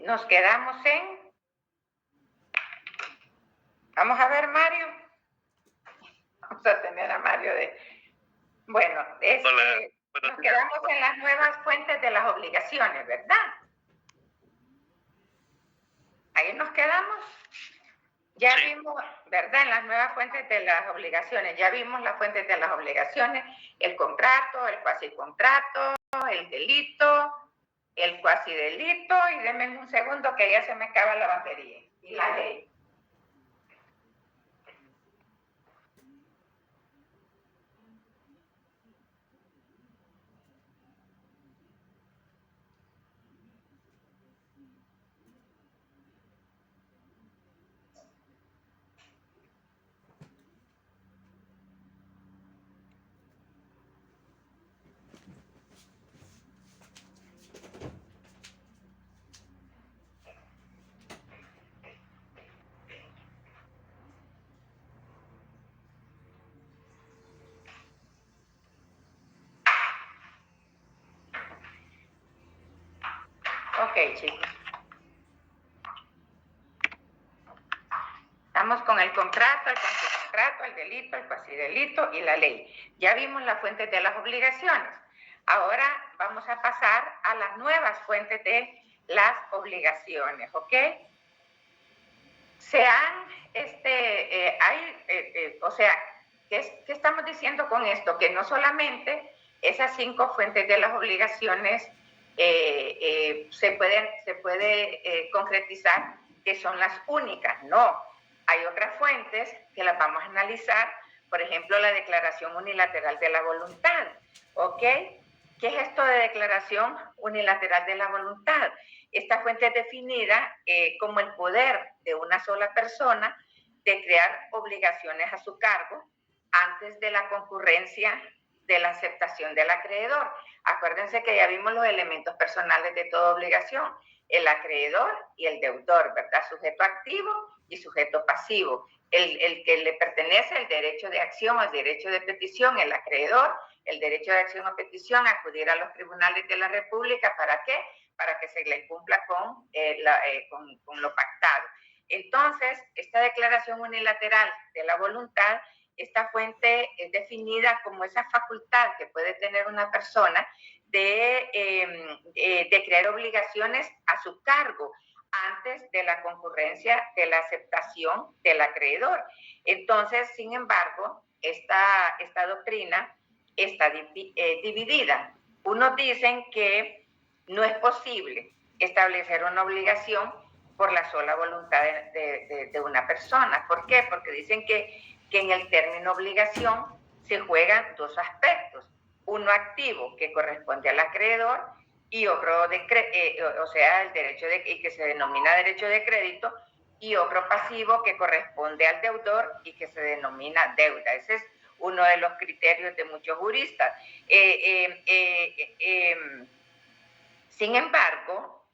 Nos quedamos en... Vamos a ver, Mario. Vamos a tener a Mario de... Bueno, nos quedamos en las nuevas fuentes de las obligaciones, ¿verdad? Ahí nos quedamos. Ya vimos, ¿verdad? En las nuevas fuentes de las obligaciones, ya vimos las fuentes de las obligaciones, el contrato, el cuasicontrato, el delito, el cuasidelito, y denme un segundo que ya se me acaba la batería, y la ley. Ok, chicos. Estamos con el contrato, el cuasicontrato, el delito, el cuasidelito y la ley. Ya vimos las fuentes de las obligaciones. Ahora vamos a pasar a las nuevas fuentes de las obligaciones, ¿ok? ¿Qué estamos diciendo con esto? Que no solamente esas 5 fuentes de las obligaciones se puede concretizar que son las únicas, no. Hay otras fuentes que las vamos a analizar, por ejemplo, la declaración unilateral de la voluntad, ¿ok? ¿Qué es esto de declaración unilateral de la voluntad? Esta fuente es definida como el poder de una sola persona de crear obligaciones a su cargo antes de la concurrencia de la aceptación del acreedor. Acuérdense que ya vimos los elementos personales de toda obligación, el acreedor y el deudor, ¿verdad? Sujeto activo y sujeto pasivo. El que le pertenece el derecho de acción o el derecho de petición, el acreedor, el derecho de acción o petición, acudir a los tribunales de la República, ¿para qué? Para que se le cumpla con lo pactado. Entonces, esta declaración unilateral de la voluntad, esta fuente es definida como esa facultad que puede tener una persona de crear obligaciones a su cargo antes de la concurrencia de la aceptación del acreedor. Entonces, sin embargo, esta doctrina está dividida. Unos dicen que no es posible establecer una obligación por la sola voluntad de una persona. ¿Por qué? Porque dicen que en el término obligación se juegan 2 aspectos. Uno activo, que corresponde al acreedor, y otro, el derecho y que se denomina derecho de crédito, y otro pasivo que corresponde al deudor y que se denomina deuda. Ese es uno de los criterios de muchos juristas. Sin embargo,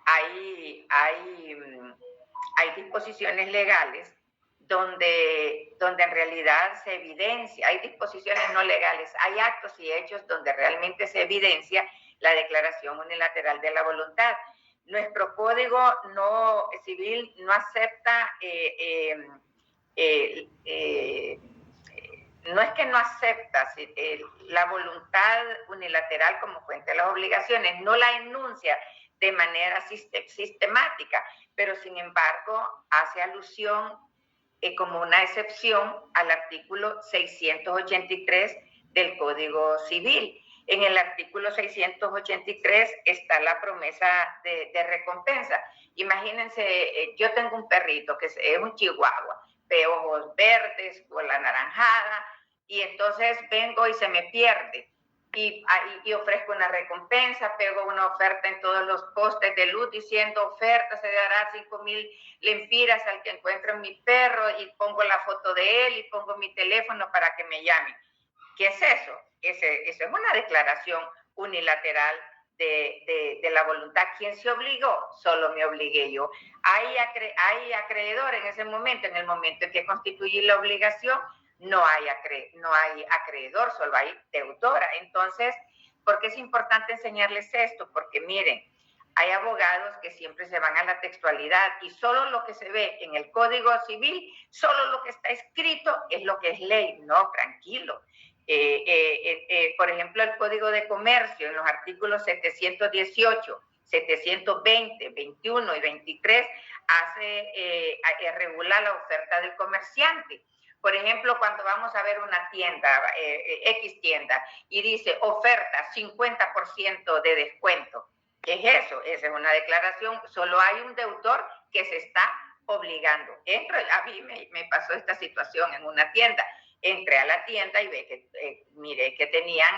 hay disposiciones legales donde en realidad se evidencia, hay disposiciones no legales, hay actos y hechos donde realmente se evidencia la declaración unilateral de la voluntad. Nuestro código civil no acepta, no es que no acepta la voluntad unilateral como fuente de las obligaciones, no la enuncia de manera sistemática, pero sin embargo hace alusión como una excepción al artículo 683 del Código Civil. En el artículo 683 está la promesa de recompensa. Imagínense, yo tengo un perrito que es un chihuahua, de ojos verdes, cola anaranjada, y entonces vengo y se me pierde. Y ofrezco una recompensa, pego una oferta en todos los postes de luz diciendo oferta, se dará 5,000 lempiras al que encuentre mi perro, y pongo la foto de él y pongo mi teléfono para que me llamen. ¿Qué es eso? Eso es una declaración unilateral de la voluntad. ¿Quién se obligó? Solo me obligué yo. Hay acreedor en ese momento, en el momento en que constituye la obligación, no hay acreedor, solo hay deudora. Entonces, ¿Por qué es importante enseñarles esto? Porque miren, hay abogados que siempre se van a la textualidad y solo lo que se ve en el Código Civil, solo lo que está escrito es lo que es ley. No, tranquilo. Por ejemplo, el Código de Comercio, en los artículos 718, 720, 21 y 23, regula la oferta del comerciante. Por ejemplo, cuando vamos a ver una tienda, X tienda, y dice oferta 50% de descuento, ¿qué es eso? Esa es una declaración, solo hay un deudor que se está obligando. A mí me pasó esta situación en una tienda. Entré a la tienda y miré que tenían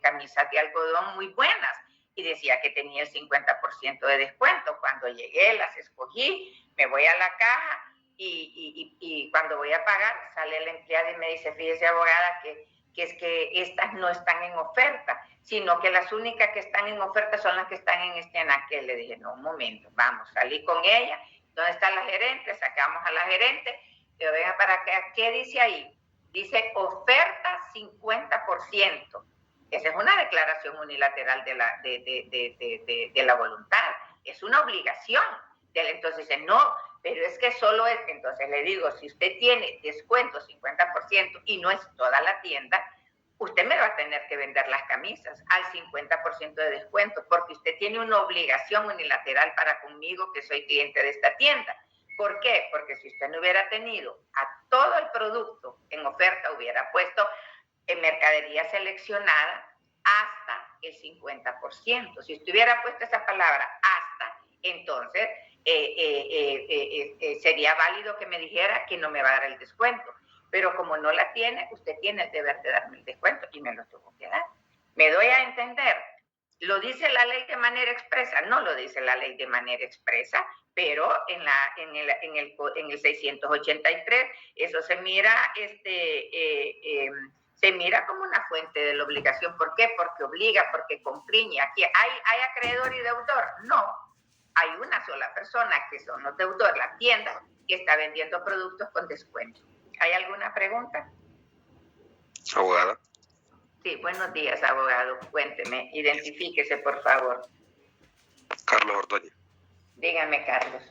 camisas de algodón muy buenas y decía que tenía el 50% de descuento. Cuando llegué, las escogí, me voy a la caja y cuando voy a pagar, sale la empleada y me dice, fíjese, abogada, que es que estas no están en oferta, sino que las únicas que están en oferta son las que están en este anaquel. Le dije, no, un momento, vamos, salí con ella. ¿Dónde está la gerente? Sacamos a la gerente. Pero venga para acá, ¿qué dice ahí? Dice oferta 50%. Esa es una declaración unilateral de la voluntad. Es una obligación. Entonces dice, no, pero es que solo es. Entonces le digo, si usted tiene descuento 50% y no es toda la tienda, usted me va a tener que vender las camisas al 50% de descuento, porque usted tiene una obligación unilateral para conmigo, que soy cliente de esta tienda. ¿Por qué? Porque si usted no hubiera tenido a todo el producto en oferta, hubiera puesto en mercadería seleccionada hasta el 50%. Si usted hubiera puesto esa palabra hasta, entonces sería válido que me dijera que no me va a dar el descuento. Pero como no la tiene, usted tiene el deber de darme el descuento y me lo tuvo que dar. ¿Me doy a entender? ¿Lo dice la ley de manera expresa? No lo dice la ley de manera expresa, pero en el 683 eso se mira, se mira como una fuente de la obligación. ¿Por qué? Porque obliga, porque comprime. Aquí hay acreedor y deudor. No, hay una sola persona que son los deudores, la tienda, que está vendiendo productos con descuento. ¿Hay alguna pregunta? Abogada. Sí, buenos días, abogado. Cuénteme, identifíquese, por favor. Carlos Ordóñez. Dígame, Carlos.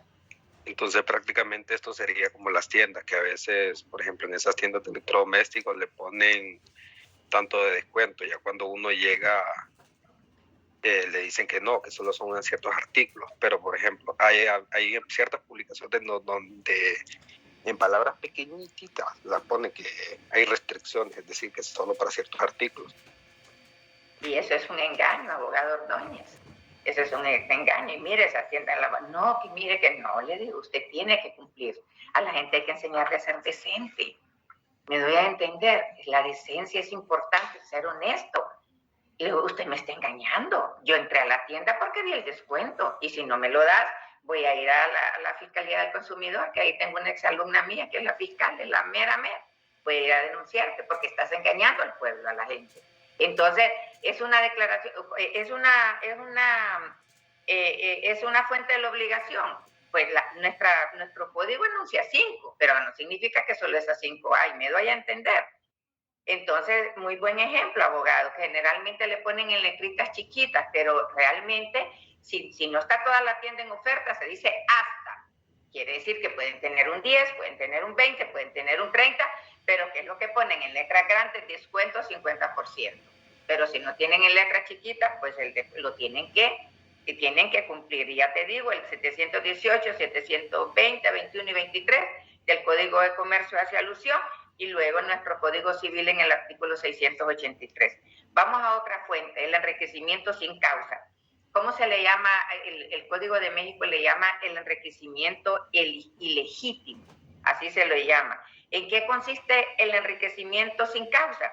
Entonces, prácticamente esto sería como las tiendas, que a veces, por ejemplo, en esas tiendas de electrodomésticos le ponen tanto de descuento. Ya cuando uno llega, le dicen que no, que solo son en ciertos artículos. Pero, por ejemplo, hay ciertas publicaciones donde en palabras pequeñitas las pone que hay restricciones, es decir, que es solo para ciertos artículos. Y eso es un engaño, abogado Ordóñez. Eso es un engaño. Y mire, esa tienda, no, que mire que no, le digo, usted tiene que cumplir. A la gente hay que enseñarle a ser decente. Me doy a entender, la decencia es importante, ser honesto. Y le digo, usted me está engañando. Yo entré a la tienda porque vi el descuento. Y si no me lo das, voy a ir a la Fiscalía del Consumidor, que ahí tengo una exalumna mía, que es la fiscal, es la mera. Voy a ir a denunciarte porque estás engañando al pueblo, a la gente. Entonces, es una declaración, es una fuente de la obligación. Pues nuestro código enuncia 5, pero no significa que solo esas 5 hay. Me doy a entender. Entonces, muy buen ejemplo, abogado. Generalmente le ponen en letritas chiquitas, pero realmente, si no está toda la tienda en oferta, se dice hasta. Quiere decir que pueden tener un 10, pueden tener un 20, pueden tener un 30, pero ¿qué es lo que ponen en letras grandes? Descuento 50%. Pero si no tienen en letras chiquitas, pues lo tienen que cumplir. Y ya te digo, el 718, 720, 21 y 23 del Código de Comercio hace alusión, y luego nuestro Código Civil en el artículo 683. Vamos a otra fuente, el enriquecimiento sin causa. ¿Cómo se le llama? El Código de México le llama el enriquecimiento ilegítimo, así se lo llama. ¿En qué consiste el enriquecimiento sin causa?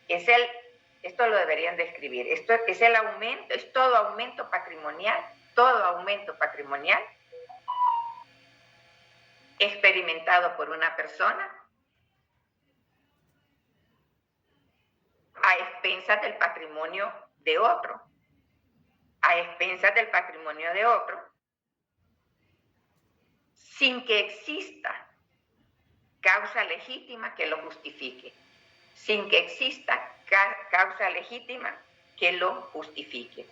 Esto lo deberían de escribir, esto es el aumento, es todo aumento patrimonial experimentado por una persona a expensas del patrimonio de otro, sin que exista causa legítima que lo justifique, sin que exista causa legítima que lo justifique.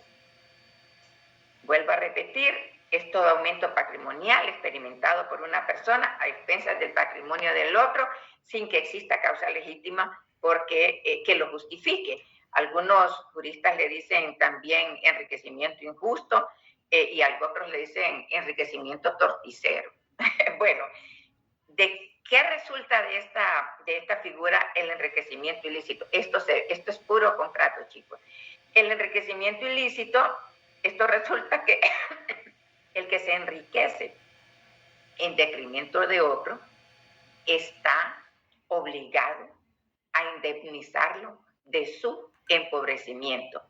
Vuelvo a repetir, es todo aumento patrimonial experimentado por una persona a expensas del patrimonio del otro sin que exista causa legítima que lo justifique. Algunos juristas le dicen también enriquecimiento injusto y a otros le dicen enriquecimiento torticero. Bueno, ¿de qué resulta de esta figura el enriquecimiento ilícito? Esto es puro contrato, chicos. El enriquecimiento ilícito, esto resulta que el que se enriquece en detrimento de otro está obligado a indemnizarlo de su empobrecimiento.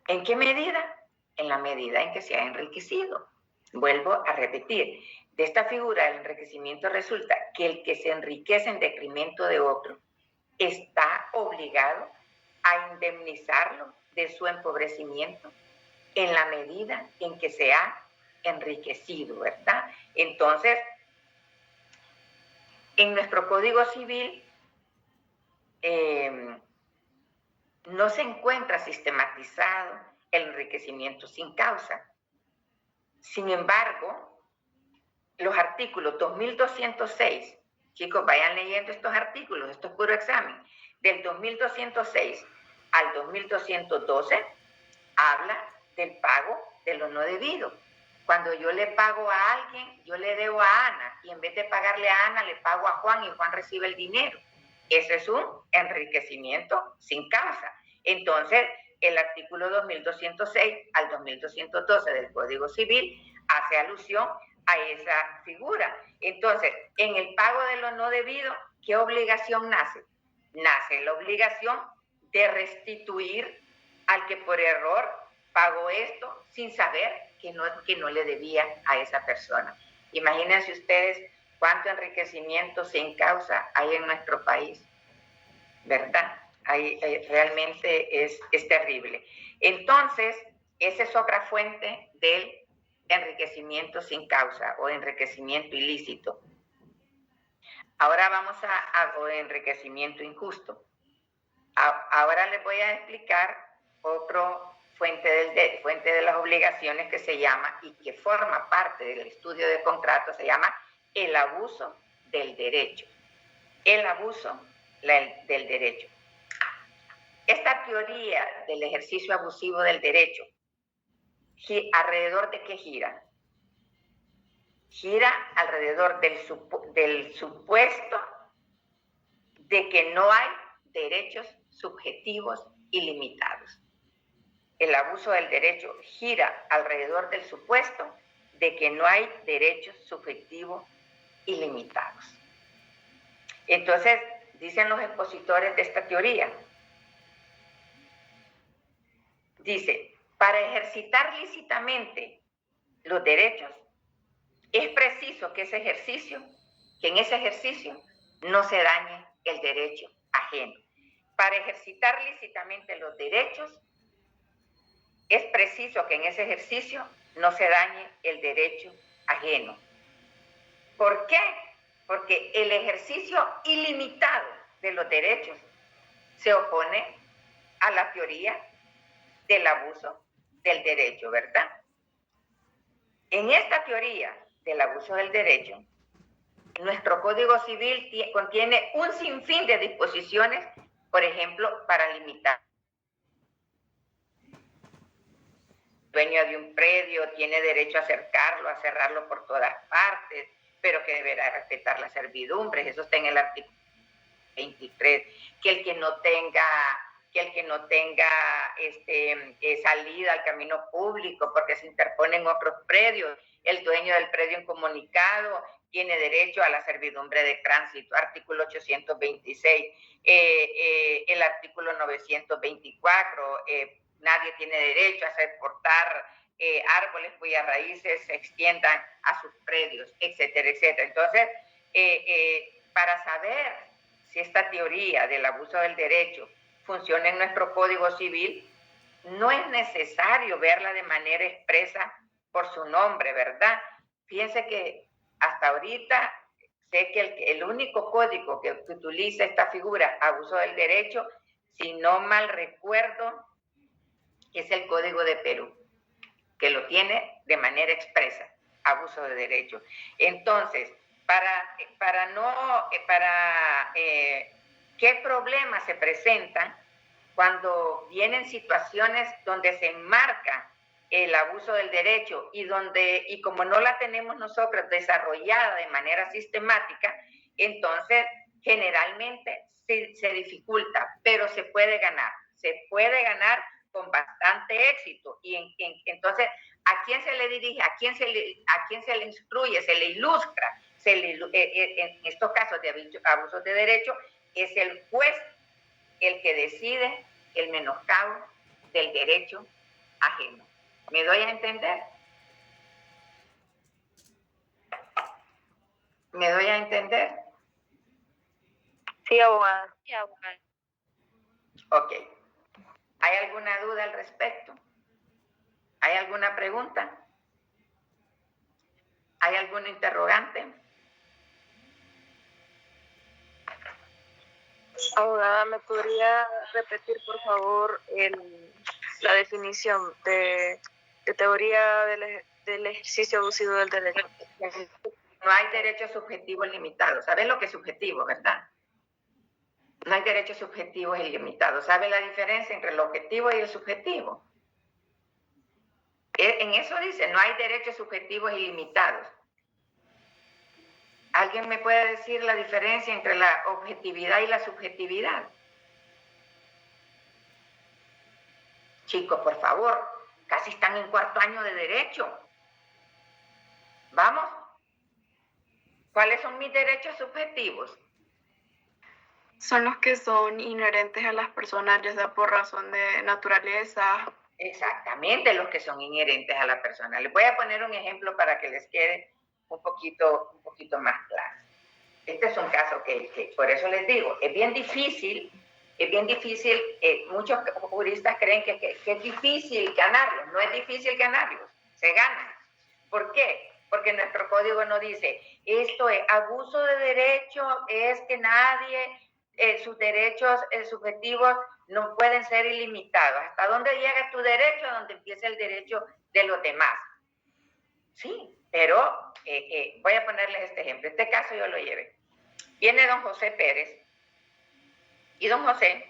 ¿En qué medida? En la medida en que se ha enriquecido. Vuelvo a repetir, de esta figura del enriquecimiento resulta que el que se enriquece en detrimento de otro está obligado a indemnizarlo de su empobrecimiento en la medida en que se ha enriquecido, ¿verdad? Entonces, en nuestro Código Civil no se encuentra sistematizado el enriquecimiento sin causa. Sin embargo, los artículos 2206, chicos, vayan leyendo estos artículos, esto es puro examen, del 2206 al 2212, habla del pago de lo no debido. Cuando yo le pago a alguien, yo le debo a Ana, y en vez de pagarle a Ana, le pago a Juan y Juan recibe el dinero. Ese es un enriquecimiento sin causa. Entonces, el artículo 2206 al 2212 del Código Civil hace alusión a esa figura. Entonces, en el pago de lo no debido, ¿qué obligación nace? Nace la obligación de restituir al que por error pagó esto sin saber que no le debía a esa persona. Imagínense ustedes cuánto enriquecimiento sin causa hay en nuestro país, ¿verdad? Realmente es terrible. Entonces, esa es otra fuente del enriquecimiento sin causa o enriquecimiento ilícito. Ahora vamos a enriquecimiento injusto. Ahora les voy a explicar otro fuente de las obligaciones que se llama y que forma parte del estudio de contrato, se llama el abuso del derecho. El abuso del derecho. Esta teoría del ejercicio abusivo del derecho, ¿alrededor de qué gira? Gira alrededor del supuesto de que no hay derechos subjetivos ilimitados. El abuso del derecho gira alrededor del supuesto de que no hay derechos subjetivos ilimitados. Entonces, dicen los expositores de esta teoría, dice, para ejercitar lícitamente los derechos, es preciso que en ese ejercicio no se dañe el derecho ajeno. Para ejercitar lícitamente los derechos, es preciso que en ese ejercicio no se dañe el derecho ajeno. ¿Por qué? Porque el ejercicio ilimitado de los derechos se opone a la teoría del abuso del derecho, ¿verdad? En esta teoría del abuso del derecho, nuestro Código Civil contiene un sinfín de disposiciones, por ejemplo, para limitar. El dueño de un predio tiene derecho a cercarlo, a cerrarlo por todas partes, pero que deberá respetar las servidumbres. Eso está en el artículo 23. Que el que no tenga salida al camino público porque se interponen otros predios, el dueño del predio incomunicado tiene derecho a la servidumbre de tránsito, artículo 826, el artículo 924, nadie tiene derecho a hacer portar árboles cuyas raíces se extiendan a sus predios, etcétera, etcétera. Entonces, para saber si esta teoría del abuso del derecho funciona en nuestro Código Civil, no es necesario verla de manera expresa por su nombre, ¿verdad? Fíjense que hasta ahorita sé que el único código que utiliza esta figura, abuso del derecho, si no mal recuerdo, es el Código de Perú, que lo tiene de manera expresa, abuso de derecho. Entonces, ¿qué problemas se presentan cuando vienen situaciones donde se enmarca el abuso del derecho y como no la tenemos nosotros desarrollada de manera sistemática, entonces generalmente se dificulta, pero se puede ganar con bastante éxito. Y entonces, ¿a quién se le dirige? ¿A quién se le instruye? ¿Se le ilustra? En estos casos de abusos de derecho, es el juez el que decide el menoscabo del derecho ajeno. ¿Me doy a entender? ¿Me doy a entender? Sí, abogada. Ok. ¿Hay alguna duda al respecto? ¿Hay alguna pregunta? ¿Hay algún interrogante? Abogada, ¿me podría repetir, por favor, la definición de teoría del ejercicio abusivo del derecho? No hay derecho subjetivo limitado. ¿Sabes lo que es subjetivo, verdad? No hay derechos subjetivos ilimitados. ¿Sabe la diferencia entre el objetivo y el subjetivo? En eso dice, no hay derechos subjetivos ilimitados. ¿Alguien me puede decir la diferencia entre la objetividad y la subjetividad? Chicos, por favor, casi están en cuarto año de derecho. ¿Vamos? ¿Cuáles son mis derechos subjetivos? Son los que son inherentes a las personas, ya sea por razón de naturaleza. Exactamente, los que son inherentes a la persona. Les voy a poner un ejemplo para que les quede un poquito más claro. Este es un caso que por eso les digo, es bien difícil, muchos juristas creen que es difícil ganarlos. No es difícil ganarlos, se ganan. ¿Por qué? Porque nuestro código no dice, esto es abuso de derecho, es que nadie, sus derechos subjetivos no pueden ser ilimitados. ¿Hasta dónde llega tu derecho? A donde empieza el derecho de los demás. Sí, pero voy a ponerles este ejemplo. Este caso yo lo llevé. Viene don José Pérez, y don José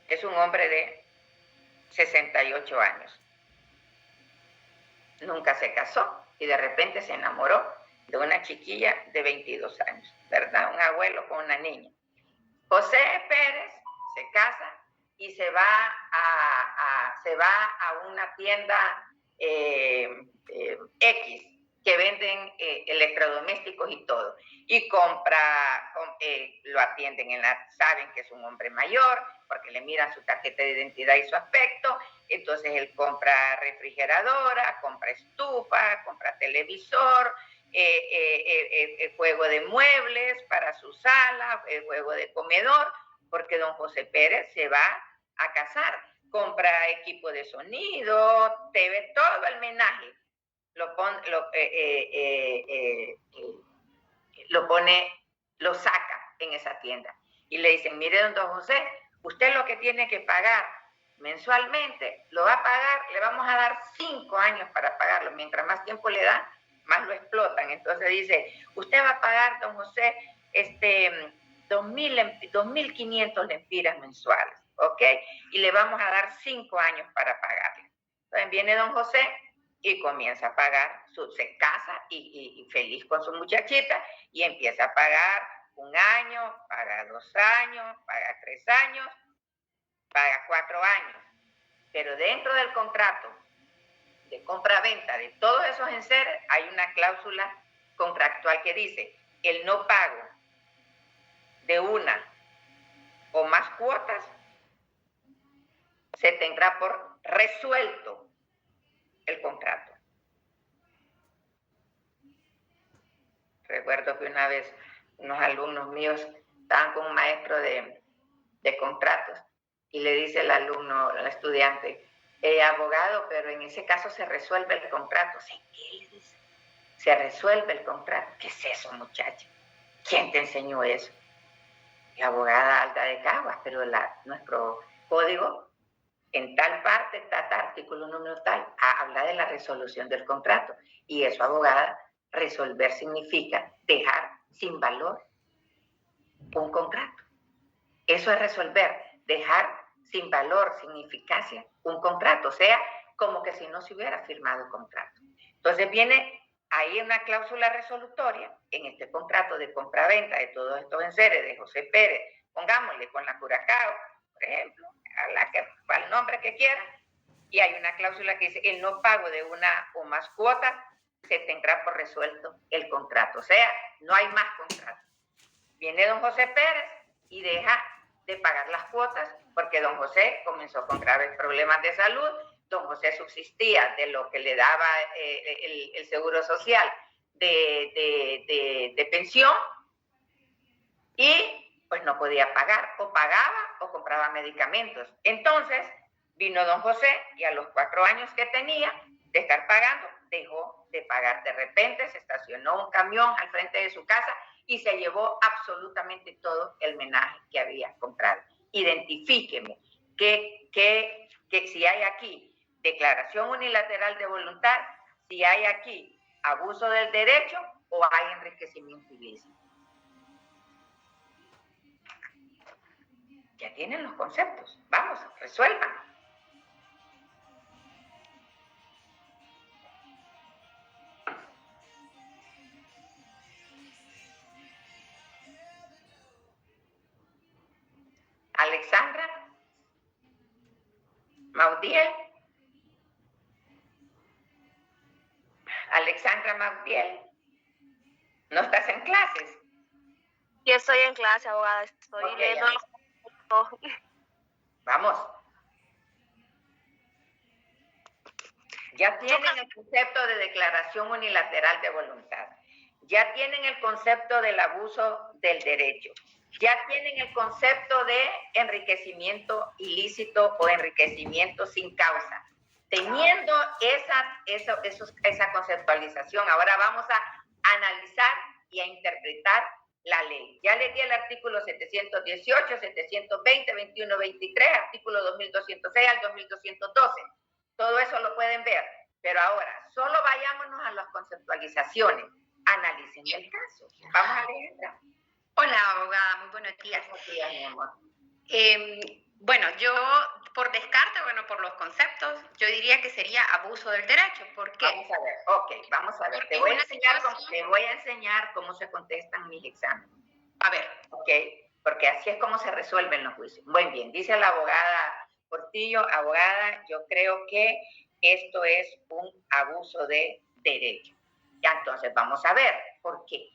es un hombre de 68 años. Nunca se casó y de repente se enamoró de una chiquilla de 22 años, ¿verdad? Un abuelo con una niña. José Pérez se casa y se va a una tienda X que venden electrodomésticos y todo. Y lo atienden, saben que es un hombre mayor, porque le miran su tarjeta de identidad y su aspecto. Entonces él compra refrigeradora, compra estufa, compra televisor, juego de muebles para su sala, juego de comedor, porque don José Pérez se va a casar. Compra equipo de sonido, TV, todo el menaje. Lo saca en esa tienda. Y le dicen, mire, don José, usted lo que tiene que pagar mensualmente, lo va a pagar, le vamos a dar 5 años para pagarlo. Mientras más tiempo le dan, más lo explotan. Entonces dice, usted va a pagar, don José, 2.500 lempiras mensuales, ¿ok? Y le vamos a dar 5 años para pagarle. Entonces viene don José y comienza a pagar, se casa y feliz con su muchachita y empieza a pagar 1 año, paga 2 años, paga 3 años, paga 4 años. Pero dentro del contrato de compra-venta de todos esos enseres hay una cláusula contractual que dice el no pago de una o más cuotas se tendrá por resuelto el contrato. Recuerdo que una vez unos alumnos míos estaban con un maestro de contratos y le dice el alumno, el estudiante, abogado, pero en ese caso se resuelve el contrato. ¿Sí? ¿Qué le dice? Se resuelve el contrato. ¿Qué es eso, muchacha? ¿Quién te enseñó eso? La abogada Alta de Caguas, pero nuestro código, en tal parte, artículo número tal, habla de la resolución del contrato. Y eso, abogada, resolver significa dejar sin valor un contrato. Eso es resolver, dejar sin valor, sin eficacia, un contrato. O sea, como que si no se hubiera firmado el contrato. Entonces viene ahí una cláusula resolutoria en este contrato de compraventa de todos estos enseres de José Pérez, pongámosle con la Curacao, por ejemplo, al nombre que quiera, y hay una cláusula que dice el no pago de una o más cuotas se tendrá por resuelto el contrato. O sea, no hay más contrato. Viene don José Pérez y deja de pagar las cuotas porque don José comenzó con graves problemas de salud. Don José subsistía de lo que le daba el Seguro Social de pensión y pues no podía pagar, o pagaba o compraba medicamentos. Entonces vino don José y a los 4 años que tenía de estar pagando, dejó de pagar. De repente se estacionó un camión al frente de su casa y se llevó absolutamente todo el menaje que había comprado. Identifíqueme que si hay aquí declaración unilateral de voluntad, si hay aquí abuso del derecho o hay enriquecimiento ilícito. Ya tienen los conceptos. Vamos, resuelvan. Alexandra, Maudiel, Alexandra Maudiel, ¿no estás en clases? Yo estoy en clase, abogada, estoy leyendo. Vamos. Ya tienen el concepto de declaración unilateral de voluntad. Ya tienen el concepto del abuso del derecho. Ya tienen el concepto de enriquecimiento ilícito o enriquecimiento sin causa. Teniendo esa conceptualización, ahora vamos a analizar y a interpretar la ley. Ya le di el artículo 718, 720, 21, 23, artículo 2206 al 2212. Todo eso lo pueden ver. Pero ahora, solo vayámonos a las conceptualizaciones. Analicen el caso. Vamos a leerla. Hola, abogada, muy buenos días. Buenos días, mi amor. Bueno, yo por descarte, por los conceptos, yo diría que sería abuso del derecho. ¿Por qué? Vamos a ver, vamos a ver. Te voy a enseñar cómo se contestan mis exámenes. A ver. Ok, porque así es como se resuelven los juicios. Muy bien, dice la abogada Portillo, abogada, yo creo que esto es un abuso de derecho. Ya, entonces vamos a ver por qué.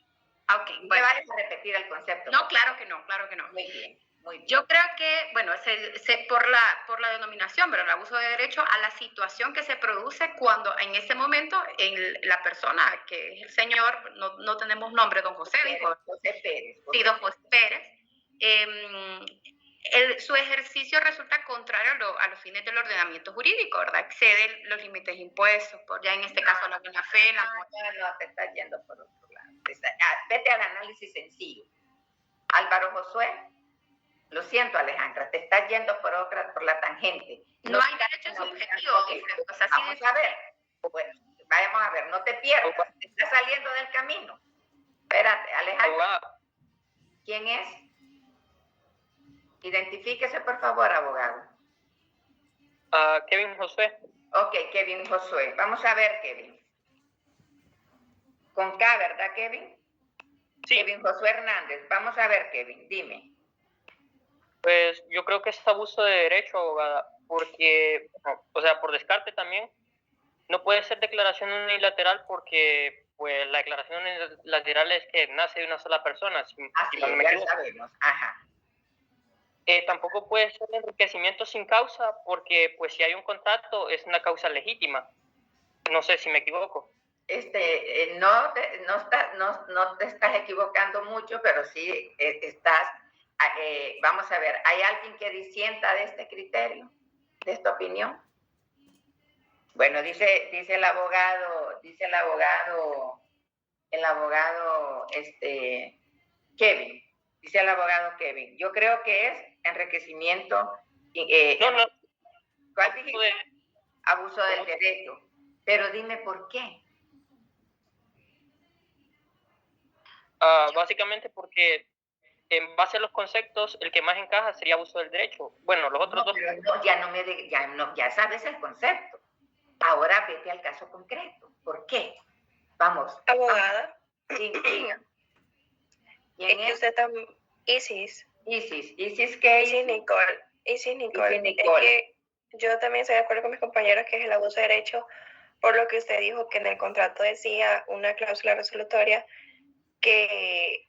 Ok, ¿Me vayas a repetir el concepto? No, claro que no. Muy bien. Muy bien. Yo creo que, por la denominación, pero el abuso de derecho a la situación que se produce cuando en ese momento la persona, que es el señor, no tenemos nombre, don José, dijo. José Pérez. Sí, don José Pérez. Su ejercicio resulta contrario a los fines del ordenamiento jurídico, ¿verdad? Excede los límites impuestos, ya en este caso la buena fe, la no, te estás yendo por otro lado. Vete al análisis sencillo. Álvaro Josué, lo siento, Alejandra, te estás yendo por la tangente. No hay derecho subjetivo. Vamos a ver. Bueno, vamos a ver, no te pierdas. Te estás saliendo del camino. Espérate, Alejandra. ¿Quién es? Identifíquese, por favor, abogado. Kevin Josué. Ok, Kevin Josué. Vamos a ver, Kevin. Con K, ¿verdad, Kevin? Sí. Kevin Josué Hernández. Vamos a ver, Kevin, dime. Pues yo creo que es abuso de derecho, abogada, porque, por descarte también, no puede ser declaración unilateral porque, pues, la declaración unilateral es que nace de una sola persona. Así es, ya lo sabemos. Ajá. Tampoco puede ser enriquecimiento sin causa porque, pues, si hay un contrato, es una causa legítima. No sé si me equivoco. No te estás equivocando mucho, pero sí estás... vamos a ver, ¿hay alguien que disienta de este criterio, de esta opinión? Bueno, dice el abogado Kevin, dice el abogado Kevin, yo creo que es enriquecimiento No. ¿Cuál dijiste? Abuso del derecho. Pero dime por qué. Básicamente porque en base a los conceptos, el que más encaja sería abuso del derecho. Bueno, los otros dos... Pero ya sabes el concepto. Ahora vete al caso concreto. ¿Por qué? Vamos. Abogada. Sí. ¿Quién es? Usted también... Isis. Isis, ¿qué? Isis Nicole. Es que yo también estoy de acuerdo con mis compañeros que es el abuso de derecho, por lo que usted dijo que en el contrato decía una cláusula resolutoria que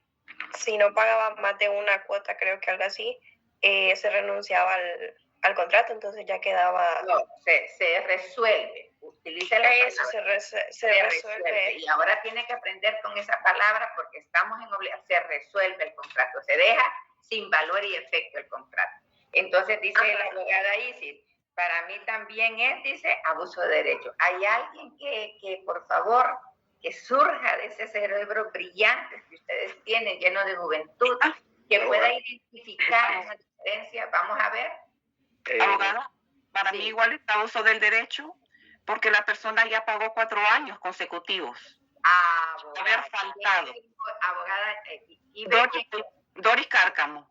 si no pagaba más de una cuota, creo que algo así, se renunciaba al contrato, entonces ya quedaba... No, se resuelve. Utiliza la eso, palabra. se resuelve. Y ahora tiene que aprender con esa palabra porque estamos en obligación. Se resuelve el contrato, se deja sin valor y efecto el contrato. Entonces dice la abogada Isis, para mí también es, dice, abuso de derecho. ¿Hay alguien que por favor, que surja de ese cerebro brillante que ustedes tienen, lleno de juventud, que pueda identificar una diferencia? Vamos a ver. Abogada, para mí igual es abuso del derecho, porque la persona ya pagó 4 años consecutivos. Haber faltado. Abogada Doris Cárcamo.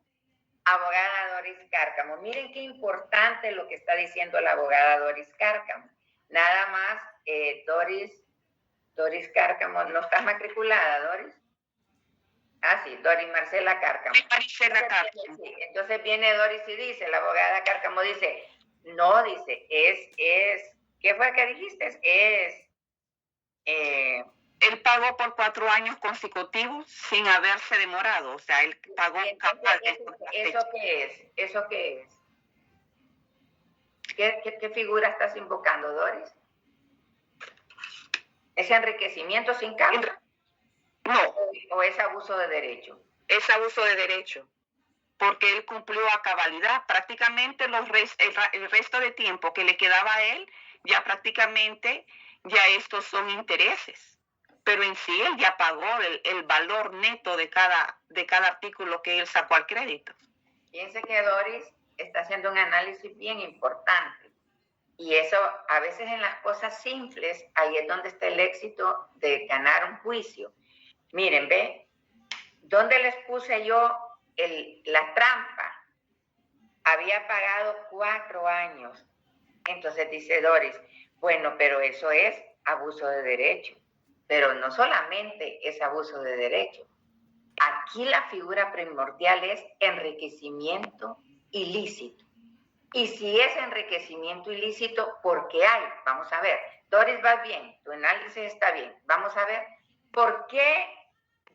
Abogada Doris Cárcamo. Miren qué importante lo que está diciendo la abogada Doris Cárcamo. Nada más, Doris Cárcamo, ¿no estás matriculada, Doris? Sí, Doris Marcela Cárcamo. Marcela Cárcamo. Sí, entonces viene Doris y dice, la abogada Cárcamo dice, no, dice, ¿qué fue que dijiste? Él pagó por 4 años consecutivos sin haberse demorado, o sea, él pagó... ¿Eso qué es? ¿Qué figura estás invocando, Doris? ¿Es enriquecimiento sin causa? No. ¿O es abuso de derecho? Es abuso de derecho, porque él cumplió a cabalidad. Prácticamente el resto de tiempo que le quedaba a él, ya prácticamente, ya estos son intereses. Pero en sí él ya pagó el valor neto de cada artículo que él sacó al crédito. Fíjense que Doris está haciendo un análisis bien importante. Y eso, a veces en las cosas simples, ahí es donde está el éxito de ganar un juicio. Miren, ¿ve? ¿Dónde les puse yo la trampa? Había pagado 4 años. Entonces dice Doris, bueno, pero eso es abuso de derecho. Pero no solamente es abuso de derecho. Aquí la figura primordial es enriquecimiento ilícito. Y si es enriquecimiento ilícito, ¿por qué hay? Vamos a ver. Doris, vas bien, tu análisis está bien. Vamos a ver, ¿por qué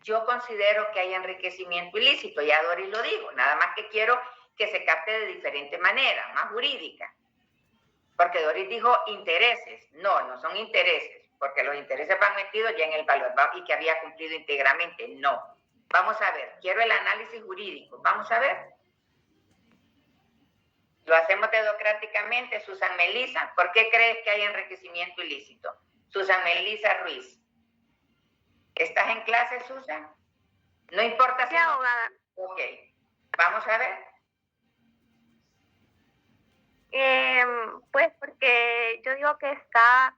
yo considero que hay enriquecimiento ilícito? Ya Doris lo digo, nada más que quiero que se capte de diferente manera, más jurídica. Porque Doris dijo intereses. No son intereses, porque los intereses van metidos ya en el valor y que había cumplido íntegramente. No. Vamos a ver, quiero el análisis jurídico. Vamos a ver. Lo hacemos democráticamente. Susan Melisa, ¿por qué crees que hay enriquecimiento ilícito? Susan Melisa Ruiz. ¿Estás en clase, Susan? No importa si... Sí, abogada. Ok. Vamos a ver. Pues porque yo digo que está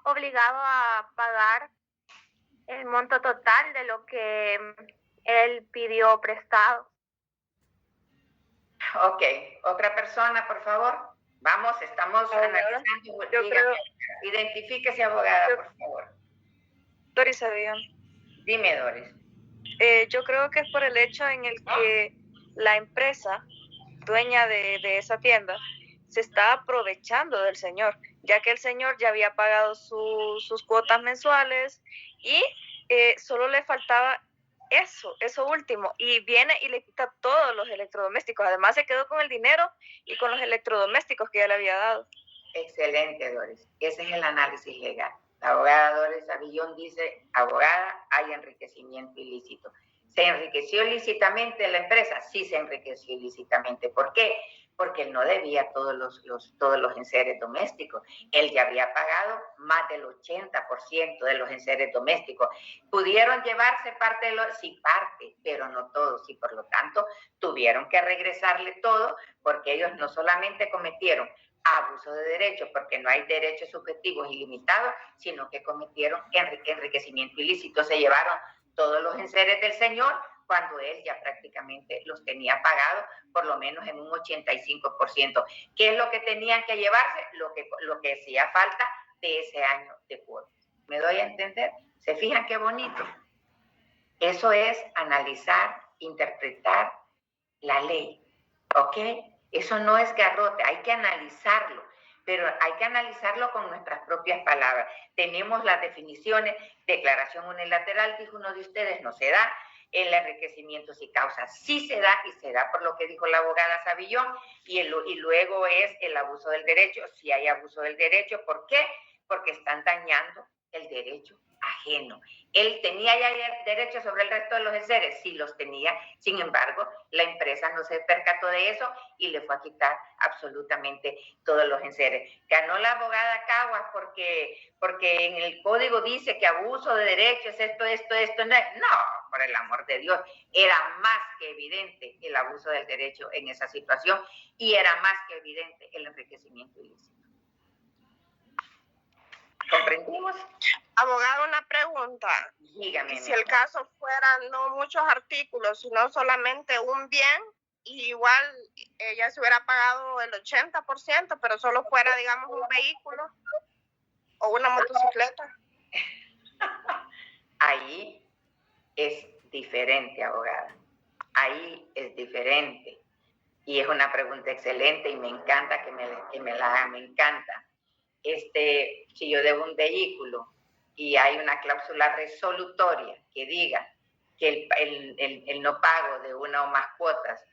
obligado a pagar el monto total de lo que él pidió prestado. Ok, otra persona, por favor. Vamos, estamos analizando. Identifíquese, abogada, por favor. Doris Avión. Dime, Doris. Yo creo que es por el hecho en el que la empresa dueña de esa tienda se está aprovechando del señor, ya que el señor ya había pagado sus cuotas mensuales y solo le faltaba eso último, y viene y le quita todos los electrodomésticos. Además se quedó con el dinero y con los electrodomésticos que ya le había dado. Excelente, Doris. Ese es el análisis legal. La abogada Doris Avillón dice, abogada, hay enriquecimiento ilícito. ¿Se enriqueció ilícitamente la empresa? Sí, se enriqueció ilícitamente. ¿Por qué? porque él no debía todos los enseres domésticos. Él ya había pagado más del 80% de los enseres domésticos. ¿Pudieron llevarse parte de los? Sí, parte, pero no todos. Y por lo tanto, tuvieron que regresarle todo, porque ellos no solamente cometieron abuso de derechos, porque no hay derechos subjetivos ilimitados, sino que cometieron enriquecimiento ilícito. Se llevaron todos los enseres del señor, cuando él ya prácticamente los tenía pagados, por lo menos en un 85%. ¿Qué es lo que tenían que llevarse? Lo que hacía falta de ese año de cuotas. ¿Me doy a entender? ¿Se fijan qué bonito? Eso es analizar, interpretar la ley, ¿ok? Eso no es garrote, hay que analizarlo, pero hay que analizarlo con nuestras propias palabras. Tenemos las definiciones, declaración unilateral, dijo uno de ustedes, no se da. El enriquecimiento sin causa sí se da, y se da por lo que dijo la abogada Savillón, y luego es el abuso del derecho. Si hay abuso del derecho, ¿por qué? Porque están dañando el derecho ajeno. ¿Él tenía ya derecho sobre el resto de los enseres? Sí los tenía, sin embargo, la empresa no se percató de eso y le fue a quitar absolutamente todos los enseres. Ganó la abogada Caguas porque en el código dice que abuso de derechos es esto, no, por el amor de Dios, era más que evidente el abuso del derecho en esa situación, y era más que evidente el enriquecimiento ilícito. ¿Comprendimos? Abogado, una pregunta. Dígame. ¿Y si el caso fuera no muchos artículos, sino solamente un bien, y igual ella se hubiera pagado el 80%, pero solo fuera, digamos, un vehículo o una motocicleta? Ahí es diferente, abogada. Ahí es diferente. Y es una pregunta excelente y me encanta que me la haga, me encanta. Si yo debo un vehículo y hay una cláusula resolutoria que diga que el no pago de una o más cuotas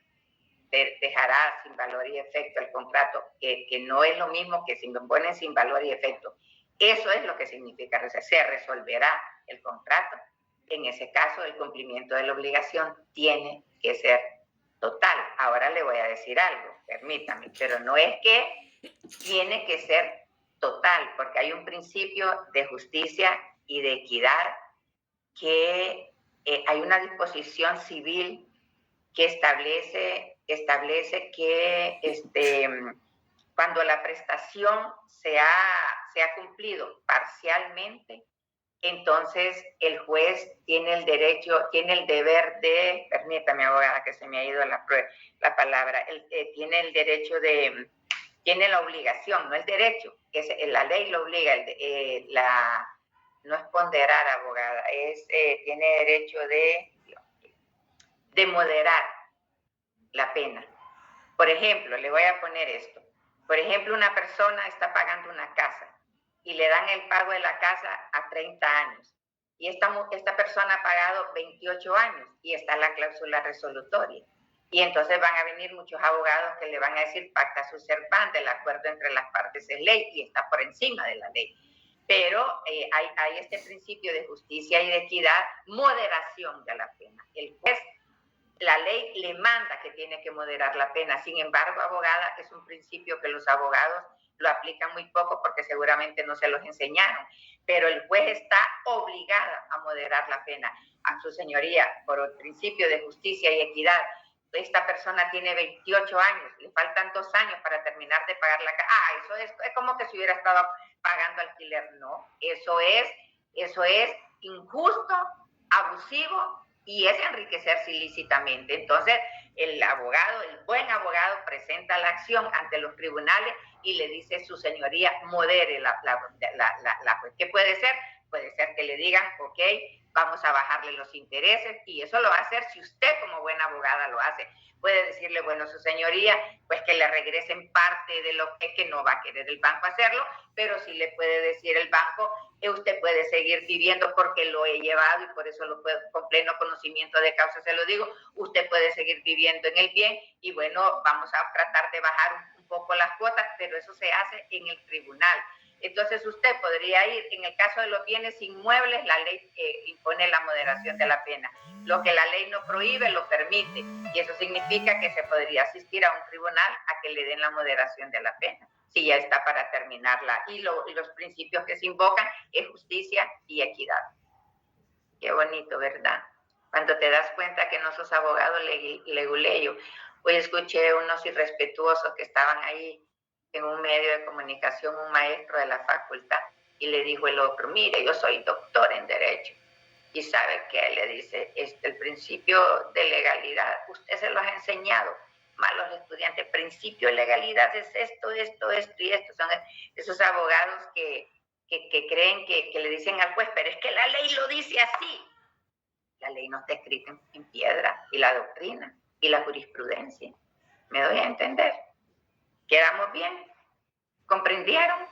dejará sin valor y efecto el contrato, que no es lo mismo que si me ponen sin valor y efecto. Eso es lo que significa, se resolverá el contrato. En ese caso, el cumplimiento de la obligación tiene que ser total. Ahora le voy a decir algo, permítame, pero no es que tiene que ser total, porque hay un principio de justicia y de equidad que hay una disposición civil que establece que cuando la prestación se ha cumplido parcialmente, entonces el juez tiene el derecho, tiene el deber de, permítame, abogada, que se me ha ido la palabra, tiene el derecho de, tiene la obligación, no el derecho, la ley lo obliga, no es ponderar, abogada, tiene derecho de moderar la pena. Por ejemplo, le voy a poner esto. Por ejemplo, una persona está pagando una casa y le dan el pago de la casa a 30 años. Y esta persona ha pagado 28 años y está la cláusula resolutoria. Y entonces van a venir muchos abogados que le van a decir pacta sunt servanda, el acuerdo entre las partes es ley y está por encima de la ley. Pero hay este principio de justicia y de equidad, moderación de la pena. El juez, la ley le manda que tiene que moderar la pena. Sin embargo, abogada, es un principio que los abogados lo aplican muy poco porque seguramente no se los enseñaron. Pero el juez está obligado a moderar la pena. A su señoría, por el principio de justicia y equidad, esta persona tiene 28 años, le faltan 2 años para terminar de pagar la casa. Eso es como que si hubiera estado pagando alquiler. No, eso es injusto, abusivo y es enriquecerse ilícitamente. Entonces, el buen abogado presenta la acción ante los tribunales y le dice, su señoría, modere la juez. ¿Qué puede ser? Puede ser que le digan, ok, vamos a bajarle los intereses, y eso lo va a hacer si usted como buena abogada lo hace. Puede decirle, bueno, su señoría, pues que le regresen parte de lo que no va a querer el banco hacerlo, pero sí le puede decir el banco, usted puede seguir viviendo porque lo he llevado y por eso lo puedo, con pleno conocimiento de causa se lo digo, usted puede seguir viviendo en el bien y bueno, vamos a tratar de bajar un poco las cuotas, pero eso se hace en el tribunal. Entonces usted podría ir, en el caso de los bienes inmuebles, la ley impone la moderación de la pena. Lo que la ley no prohíbe, lo permite. Y eso significa que se podría asistir a un tribunal a que le den la moderación de la pena, si ya está para terminarla. Y los principios que se invocan es justicia y equidad. Qué bonito, ¿verdad? Cuando te das cuenta que no sos abogado leguleyo. Hoy escuché unos irrespetuosos que estaban ahí en un medio de comunicación, un maestro de la facultad, y le dijo el otro, mire, yo soy doctor en Derecho. Y ¿sabe qué? Le dice, el principio de legalidad, usted se lo ha enseñado mal a los estudiantes. Principio de legalidad es esto y esto. Son esos abogados que creen que le dicen al juez, pero es que la ley lo dice así. La ley no está escrita en piedra, y la doctrina, y la jurisprudencia. ¿Me doy a entender? ¿Quedamos bien? ¿Comprendieron?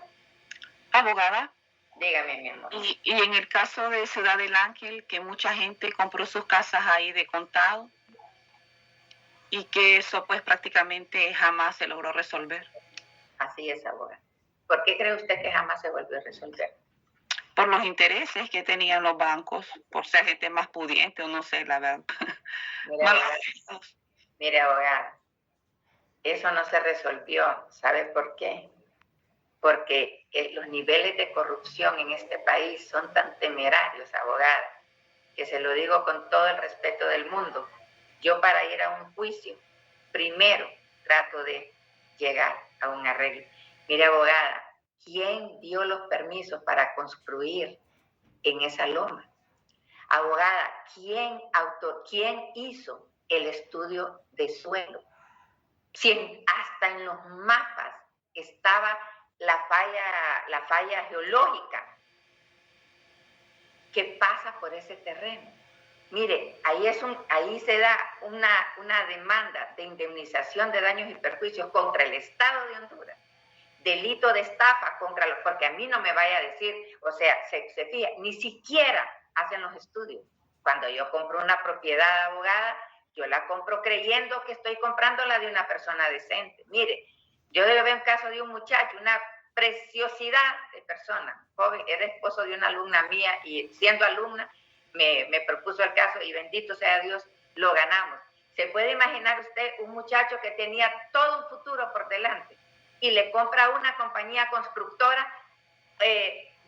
Abogada. Dígame, mi amor. Y en el caso de Ciudad del Ángel, que mucha gente compró sus casas ahí de contado y que eso pues prácticamente jamás se logró resolver. Así es, abogada. ¿Por qué cree usted que jamás se volvió a resolver? Por los intereses que tenían los bancos, por ser gente más pudiente, o no sé, la verdad. Mire, abogada, eso no se resolvió. ¿Sabe por qué? Porque los niveles de corrupción en este país son tan temerarios, abogada, que se lo digo con todo el respeto del mundo. Yo para ir a un juicio, primero trato de llegar a un arreglo. Mire, abogada, ¿quién dio los permisos para construir en esa loma? Abogada, ¿quién hizo el estudio de suelo? Si hasta en los mapas estaba la falla geológica que pasa por ese terreno. Mire, ahí se da una demanda de indemnización de daños y perjuicios contra el Estado de Honduras, delito de estafa porque a mí no me vaya a decir, o sea, se fija, ni siquiera hacen los estudios. Cuando yo compro una propiedad, abogada, yo la compro creyendo que estoy comprándola de una persona decente. Mire, yo veo un caso de un muchacho, una preciosidad de persona, joven, era esposo de una alumna mía y siendo alumna me propuso el caso y bendito sea Dios, lo ganamos. ¿Se puede imaginar usted un muchacho que tenía todo un futuro por delante y le compra a una compañía constructora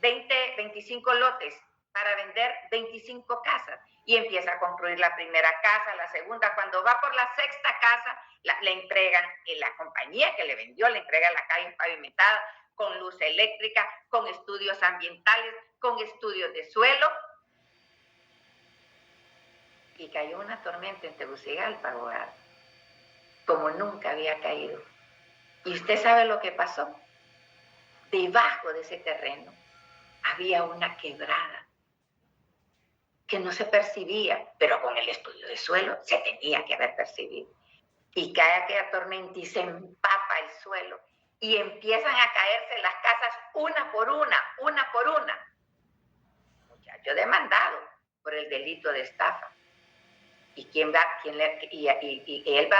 25 lotes para vender 25 casas y empieza a construir la primera casa, la segunda, cuando va por la sexta casa, le entregan, la compañía que le vendió le entrega la calle pavimentada, con luz eléctrica, con estudios ambientales, con estudios de suelo. Y cayó una tormenta en Tegucigalpa, abogado, como nunca había caído. ¿Y usted sabe lo que pasó? Debajo de ese terreno había una quebrada que no se percibía, pero con el estudio de suelo se tenía que haber percibido. Y cae aquella tormenta y se empapa el suelo y empiezan a caerse las casas una por una. Muchacho demandado por el delito de estafa. ¿Y él va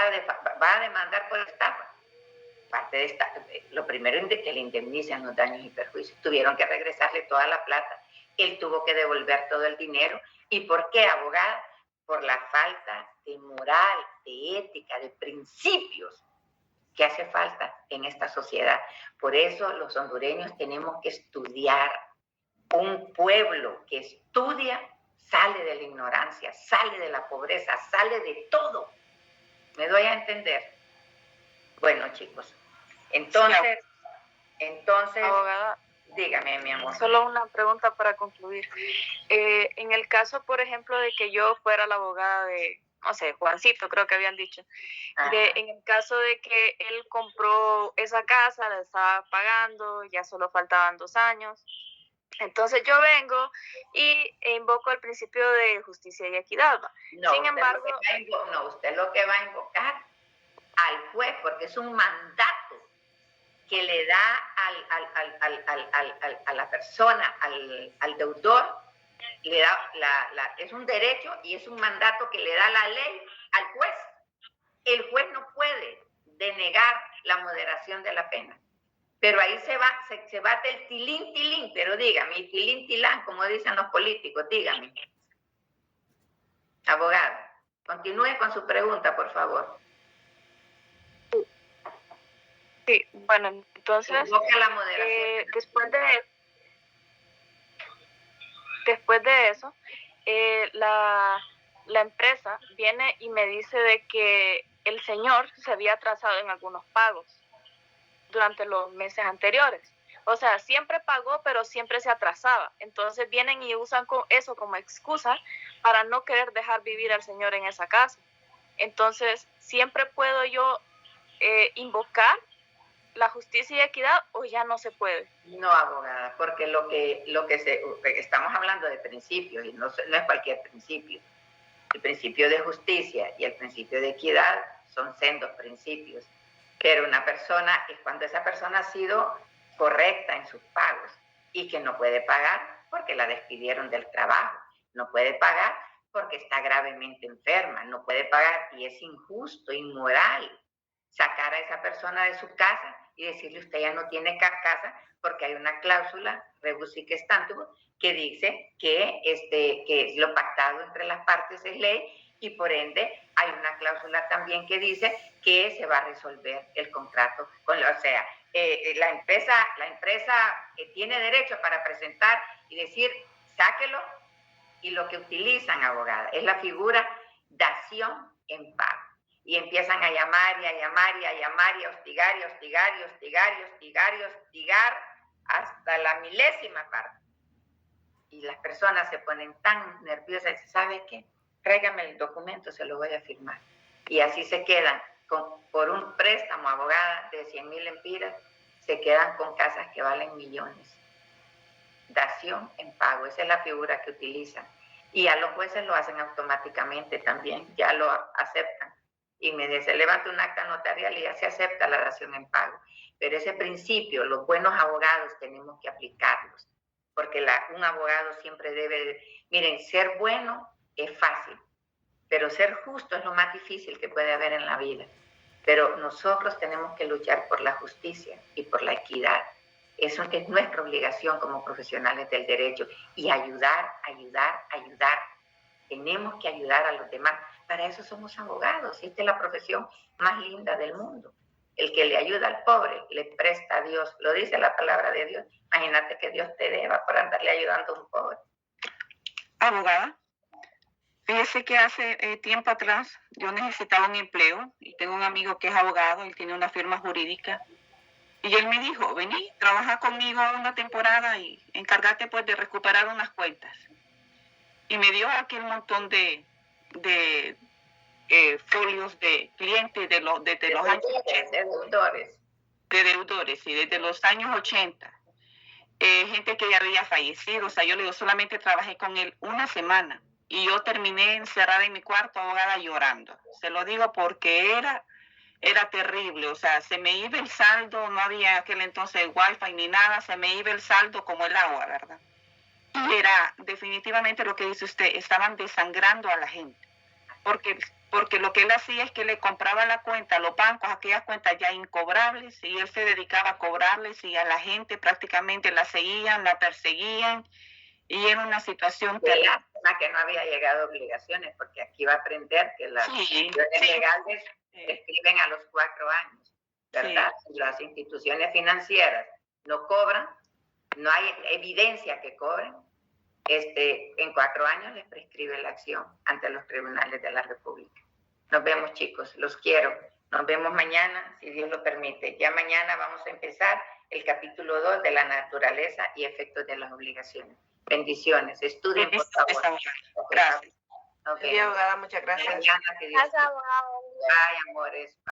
a demandar por estafa? Parte de lo primero es que le indemnicen los daños y perjuicios. Tuvieron que regresarle toda la plata. Él tuvo que devolver todo el dinero. ¿Y por qué, abogada? Por la falta de moral, de ética, de principios que hace falta en esta sociedad. Por eso los hondureños tenemos que estudiar. Un pueblo que estudia sale de la ignorancia, sale de la pobreza, sale de todo. ¿Me doy a entender? Bueno, chicos, entonces, abogada, dígame, mi amor. Solo una pregunta para concluir. En el caso, por ejemplo, de que yo fuera la abogada de, no sé, Juancito, creo que habían dicho, en el caso de que él compró esa casa, la estaba pagando, ya solo faltaban 2 años, entonces yo vengo y invoco el principio de justicia y equidad. Sin embargo, usted lo que va a invocar al juez, porque es un mandato que le da a la persona, al deudor, le da es un derecho y es un mandato que le da la ley al juez. El juez no puede denegar la moderación de la pena. Pero ahí se bate el tilín, pero dígame, y tilín, como dicen los políticos, dígame. Abogada, continúe con su pregunta, por favor. Sí, bueno, entonces, la moderación. Después de eso, la empresa viene y me dice de que el señor se había atrasado en algunos pagos durante los meses anteriores. O sea, siempre pagó, pero siempre se atrasaba. Entonces vienen y usan eso como excusa para no querer dejar vivir al señor en esa casa. Entonces, siempre puedo yo invocar la justicia y equidad, o ya no se puede. No, abogada, porque estamos hablando de principios y no es cualquier principio. El principio de justicia y el principio de equidad son sendos principios. Pero una persona es cuando esa persona ha sido correcta en sus pagos y que no puede pagar porque la despidieron del trabajo, no puede pagar porque está gravemente enferma, no puede pagar y es injusto, inmoral sacar a esa persona de su casa y decirle usted ya no tiene casa porque hay una cláusula rebus sic stantibus que dice que lo pactado entre las partes es ley y por ende hay una cláusula también que dice que se va a resolver el contrato. La empresa tiene derecho para presentar y decir sáquelo, y lo que utilizan, abogada, es la figura dación en pago. Y empiezan a llamar y a llamar y a llamar y a hostigar y hostigar y hostigar y hostigar y hostigar hasta la milésima parte. Y las personas se ponen tan nerviosas y ¿sabe qué? Tráigame el documento, se lo voy a firmar. Y así se quedan por un préstamo, abogada, de 100,000 lempiras, se quedan con casas que valen millones. Dación en pago, esa es la figura que utilizan. Y a los jueces lo hacen automáticamente también, ya lo aceptan. Y se levanta un acta notarial y ya se acepta la dación en pago. Pero ese principio, los buenos abogados tenemos que aplicarlos, porque un abogado siempre miren, ser bueno es fácil, pero ser justo es lo más difícil que puede haber en la vida. Pero nosotros tenemos que luchar por la justicia y por la equidad. Eso es nuestra obligación como profesionales del derecho. Y ayudar. Tenemos que ayudar a los demás. Para eso somos abogados. Esta es la profesión más linda del mundo. El que le ayuda al pobre, le presta a Dios. Lo dice la palabra de Dios. Imagínate que Dios te deba por andarle ayudando a un pobre. Abogada, fíjese que hace tiempo atrás yo necesitaba un empleo y tengo un amigo que es abogado, él tiene una firma jurídica. Y él me dijo, vení, trabaja conmigo una temporada y encárgate pues de recuperar unas cuentas. Y me dio aquel montón de folios de clientes desde los años 80. De deudores, y desde los años 80. Gente que ya había fallecido. O sea, yo le digo, solamente trabajé con él una semana. Y yo terminé encerrada en mi cuarto, abogada, llorando. Se lo digo porque era terrible, o sea, se me iba el saldo, no había aquel entonces wifi ni nada, se me iba el saldo como el agua, ¿verdad? Y era definitivamente lo que dice usted, estaban desangrando a la gente, porque lo que él hacía es que le compraba la cuenta a los bancos, aquellas cuentas ya incobrables, y él se dedicaba a cobrarles, y a la gente prácticamente la seguían, la perseguían, y era una situación terrible. Lástima que no había llegado a obligaciones, porque aquí va a aprender que las instituciones legales escriben a los 4 años, ¿verdad? Sí. Las instituciones financieras no cobran, no hay evidencia que cobren, en 4 años les prescribe la acción ante los tribunales de la República. Nos vemos, chicos, los quiero. Nos vemos mañana, si Dios lo permite. Ya mañana vamos a empezar el capítulo 2 de la naturaleza y efectos de las obligaciones. Bendiciones. Estudien, por favor. Gracias. Okay. Sí, abogada, muchas gracias. Mañana, que Dios. Gracias, abogado. Bye, amores.